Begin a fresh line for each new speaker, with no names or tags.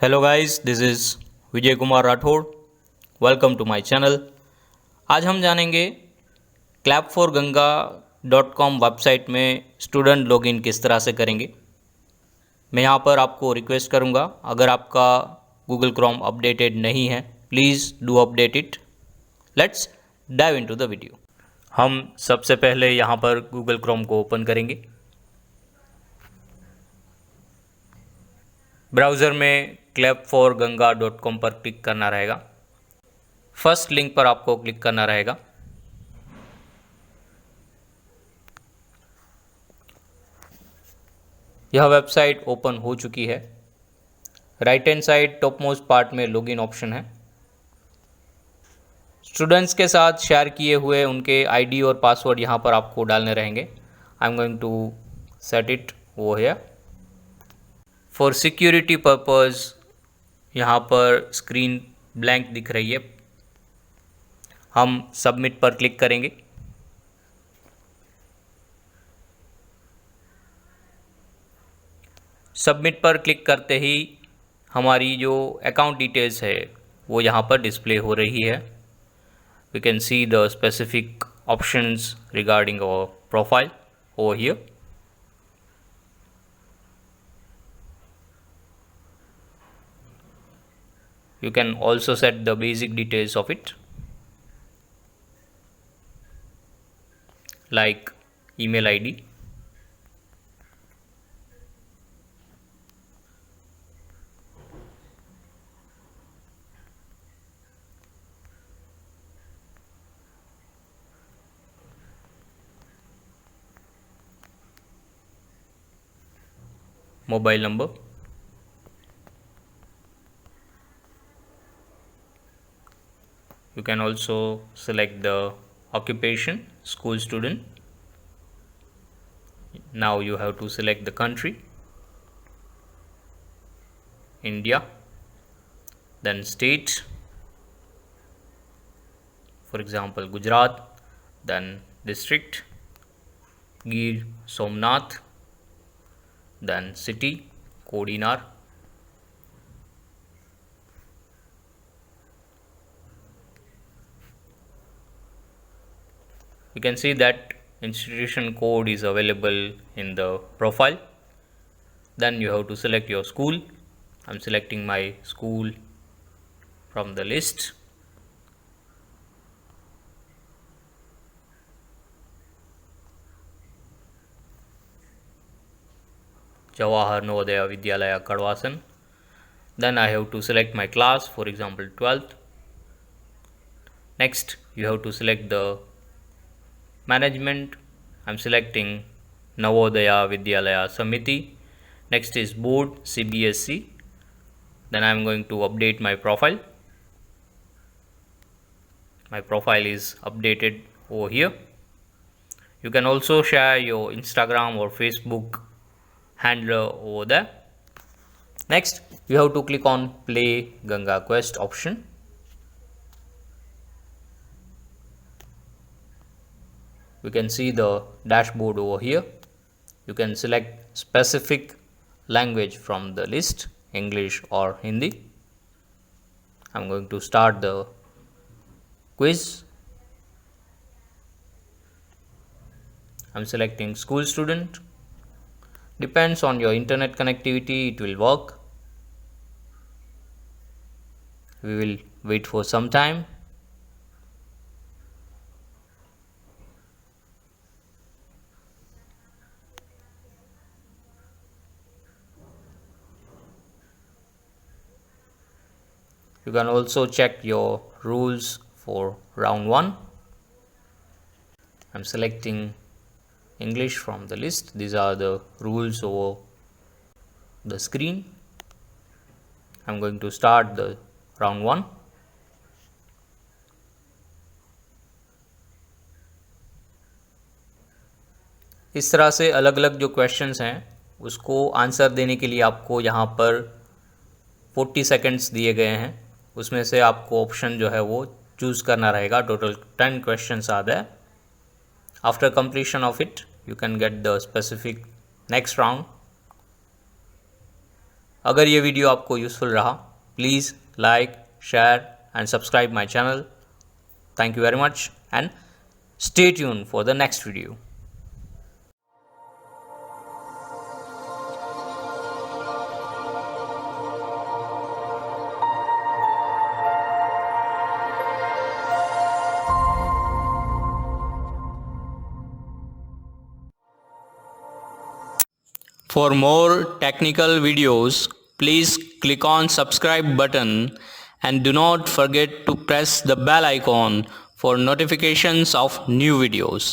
Hello guys, this is Vijay Kumar Rathod. Welcome to my channel. आज हम जानेंगे clap4ganga.com वेबसाइट में स्टूडेंट लॉगिन किस तरह से करेंगे। मैं यहाँ पर आपको रिक्वेस्ट करूँगा, अगर आपका गूगल क्रोम अपडेटेड नहीं है please do update it. Let's dive into the video. हम सबसे पहले यहाँ पर गूगल क्रोम को ओपन करेंगे। ब्राउज़र में clap4ganga.com पर क्लिक करना रहेगा। फर्स्ट लिंक पर आपको क्लिक करना रहेगा। यह वेबसाइट ओपन हो चुकी है। Right hand side top most part में लॉगिन ऑप्शन है। स्टूडेंट्स के साथ शेयर किए हुए उनके आईडी और पासवर्ड यहाँ पर आपको डालने रहेंगे। I am going to set it over here. For security purpose यहाँ पर स्क्रीन ब्लैंक दिख रही है। हम सबमिट पर क्लिक करेंगे। सबमिट पर क्लिक करते ही हमारी जो अकाउंट डिटेल्स है वो यहाँ पर डिस्प्ले हो रही है। We can see the specific options regarding our profile over here. You can also set the basic details of it, like email ID, mobile number, you can also select the occupation, school student. Now you have to select the country, India, then state, for example Gujarat, then district, Gir Somnath, then city, Kodinar. You can see that institution code is available in the profile. Then you have to select your school. I'm selecting my school from the list. Jawahar Navodaya Vidyalaya Kadwasan. Then I have to select my class, for example 12th. Next you have to select the management. I'm selecting Navodaya Vidyalaya Samiti. Next is board, CBSE. Then I'm going to update my profile. My profile is updated over here. You can also share your Instagram or Facebook handler over there. Next you have to click on play Ganga Quest option. You can see the dashboard over here. You can select specific language from the list, English or Hindi. I'm going to start the quiz. I'm selecting school student. Depends on your internet connectivity, it will work. We will wait for some time. You can also check your rules for round 1. I'm selecting English from the list. These are the rules over the screen. I'm going to start the round 1. इस तरह से अलग अलग जो questions हैं उसको answer देने के लिए आपको यहाँ पर 40 सेकंड्स दिए गए हैं। उसमें से आपको ऑप्शन जो है वो चूज़ करना रहेगा। Total 10 questions are there. After completion of it you can get the specific next round. अगर ये वीडियो आपको यूज़फुल रहा, please like, share and subscribe my channel. Thank you very much and stay tuned for the next video. For more technical videos, please click on subscribe button and do not forget to press the bell icon for notifications of new videos.